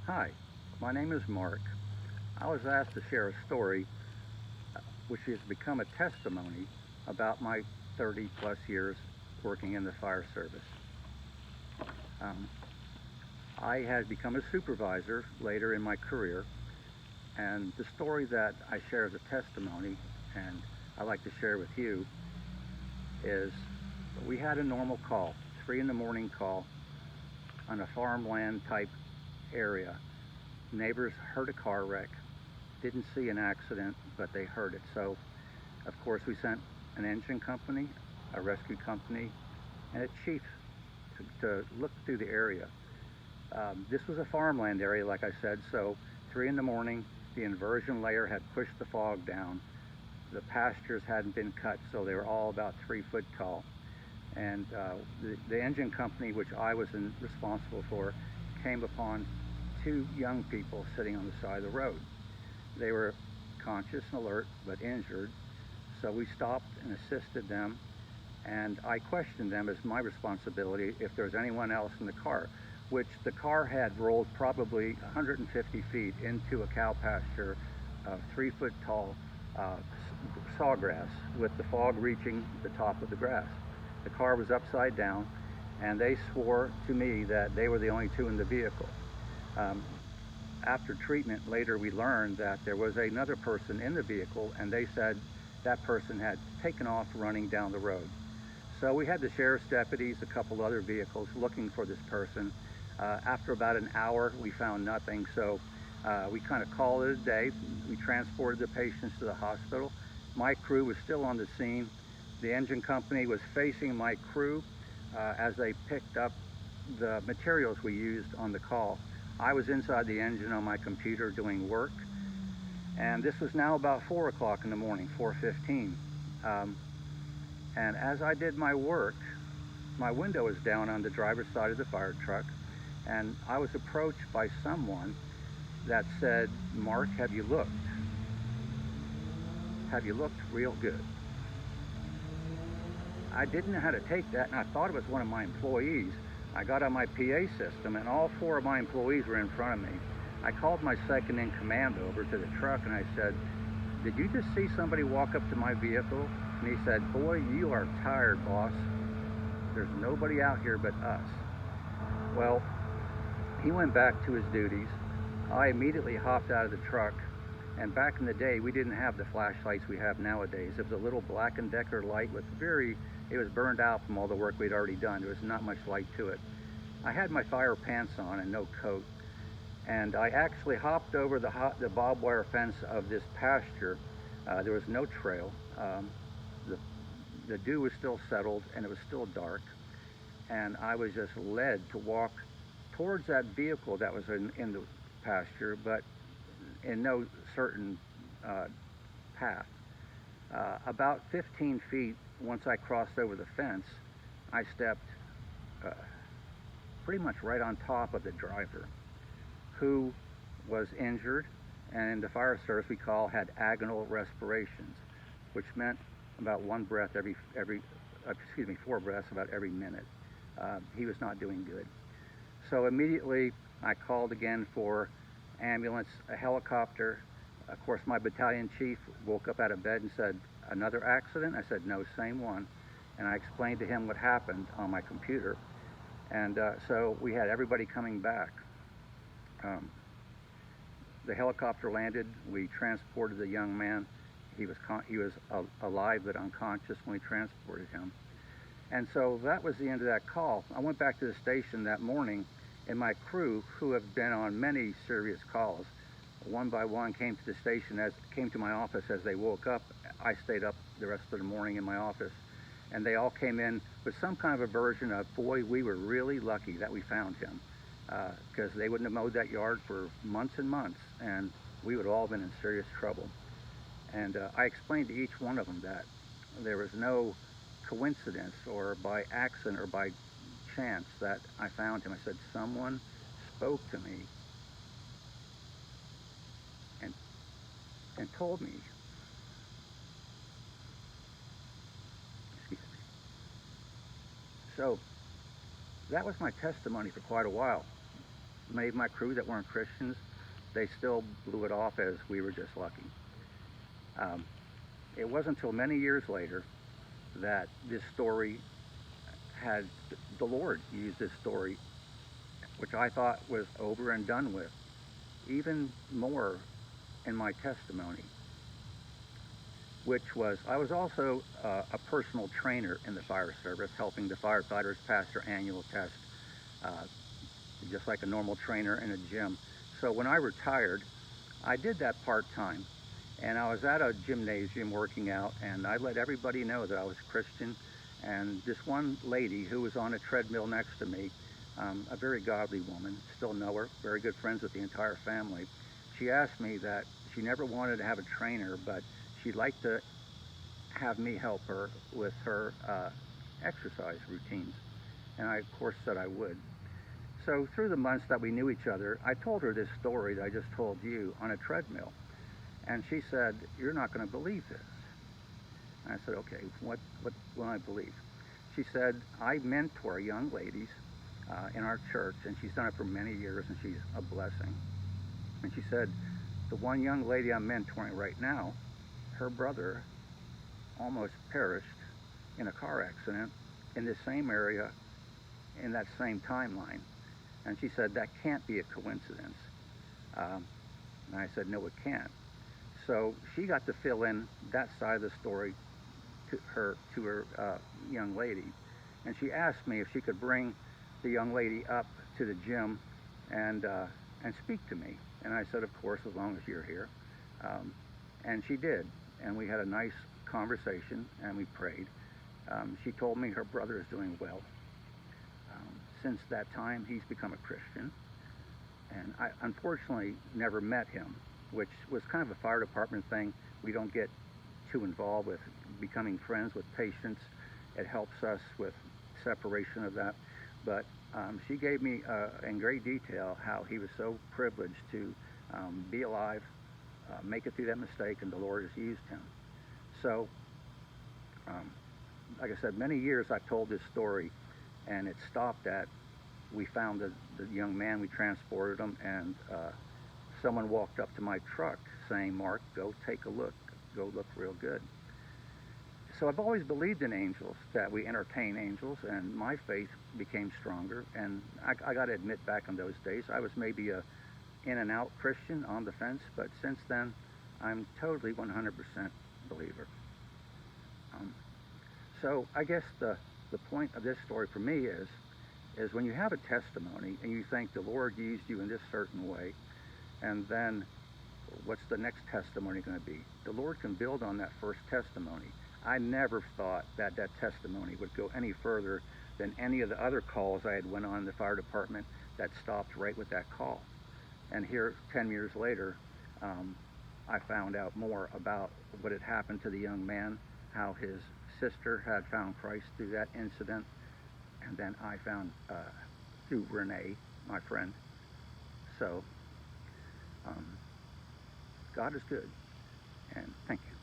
Hi, my name is Mark. I was asked to share a story which has become a testimony about my 30 plus years working in the fire service. Um, I had become a supervisor later in my career, and the story that I share as a testimony and I like to share with you is we had a normal call, 3 in the morning call on a farmland type area. Neighbors heard a car wreck, didn't see an accident, but they heard it. So, of course, we sent an engine company, a rescue company, and a chief to look through the area. This was a farmland area, like I said, so 3 in the morning, the inversion layer had pushed the fog down. The pastures hadn't been cut, so they were all about 3 foot tall. And the engine company, which I was responsible for, came upon two young people sitting on the side of the road. They were conscious and alert, but injured. So we stopped and assisted them, and I questioned them as my responsibility if there was anyone else in the car, which the car had rolled probably 150 feet into a cow pasture of 3 foot tall uh, sawgrass with the fog reaching the top of the grass. The car was upside down, and they swore to me that they were the only two in the vehicle. Um, After treatment, later we learned that there was another person in the vehicle, and they said that person had taken off running down the road. So we had the sheriff's deputies, a couple other vehicles looking for this person. After about an hour, we found nothing, so we kind of called it a day. We transported the patients to the hospital. My crew was still on the scene. The engine company was facing my crew as they picked up the materials we used on the call. I was inside the engine on my computer doing work, and this was now about 4 o'clock in the morning, 4:15. Um, and as I did my work, my window was down on the driver's side of the fire truck, and I was approached by someone that said, "Mark, have you looked? Have you looked real good?" I didn't know how to take that, and I thought it was one of my employees. I got on my PA system, and all four of my employees were in front of me. I called my second in command over to the truck, and I said, "Did you just see somebody walk up to my vehicle?" And he said, "Boy, you are tired, boss. There's nobody out here but us." Well, he went back to his duties. I immediately hopped out of the truck, and back in the day, we didn't have the flashlights we have nowadays. It was a little Black & Decker light with it was burned out from all the work we'd already done. There was not much light to it. I had my fire pants on and no coat, and I actually hopped over the barbed wire fence of this pasture. There was no trail. The, the dew was still settled, and it was still dark, and I was just led to walk towards that vehicle that was in the pasture, but in no certain uh, path. About 15 feet, once I crossed over the fence, I stepped uh, pretty much right on top of the driver, who was injured, and in the fire service we call had agonal respirations, which meant about one breath every 4 breaths about every minute. He was not doing good. So immediately I called again for ambulance, a helicopter. Of course, my battalion chief woke up out of bed and said, "Another accident?" I said, "No, same one." And I explained to him what happened on my computer. And so we had everybody coming back. Um, the helicopter landed. We transported the young man. He was alive but unconscious when we transported him. And so that was the end of that call. I went back to the station that morning, and my crew, who have been on many serious calls, one by one came to my office as they woke up. I stayed up the rest of the morning in my office, and they all came in with some kind of a version of, "Boy, we were really lucky that we found him," because they wouldn't have mowed that yard for months and months, and we would have all been in serious trouble. And I explained to each one of them that there was no coincidence or by accident or by chance that I found him. I said, "Someone spoke to me and, and told me." Excuse me. So that was my testimony for quite a while. many of my crew that weren't Christians, they still blew it off as we were just lucky. Um, it wasn't until many years later that this story had, the Lord used this story, which I thought was over and done with, even more in my testimony, which was I was also a personal trainer in the fire service, helping the firefighters pass their annual test, uh, just like a normal trainer in a gym. So when I retired, I did that part-time, and I was at a gymnasium working out, and I let everybody know that I was Christian. And this one lady who was on a treadmill next to me, a very godly woman, still know her, very good friends with the entire family, she asked me that she never wanted to have a trainer, but she'd like to have me help her with her exercise routines. And I, of course, said I would. So through the months that we knew each other, I told her this story that I just told you on a treadmill. And she said, "You're not going to believe this." And I said, "Okay, what will I believe?" She said, "I mentor young ladies in our church, and she's done it for many years, and she's a blessing." And she said, "The one young lady I'm mentoring right now, her brother almost perished in a car accident in this same area in that same timeline." And she said, "That can't be a coincidence." And I said, "No, it can't." So she got to fill in that side of the story to her young lady. And she asked me if she could bring the young lady up to the gym and speak to me. And I said, "Of course, as long as you're here." And she did. And we had a nice conversation, and we prayed. She told me her brother is doing well. Since that time, he's become a Christian. And I unfortunately never met him, which was kind of a fire department thing. We don't get too involved with becoming friends with patients. It helps us with separation of that. But she gave me in great detail how he was so privileged to be alive, make it through that mistake, and the Lord has used him. So, like I said, many years I've told this story, and it stopped at we found the young man, we transported him, and someone walked up to my truck saying, "Mark, go take a look, go look real good." So I've always believed in angels, that we entertain angels, and my faith became stronger. And I got to admit, back in those days, I was maybe a in and out Christian on the fence, but since then, I'm totally 100% believer. So I guess the point of this story for me is when you have a testimony and you think the Lord used you in this certain way, and then what's the next testimony going to be? The Lord can build on that first testimony. I never thought that testimony would go any further than any of the other calls I had went on in the fire department that stopped right with that call. And here, 10 years later, I found out more about what had happened to the young man, how his sister had found Christ through that incident, and then I found through Renee, my friend. So God is good, and thank you.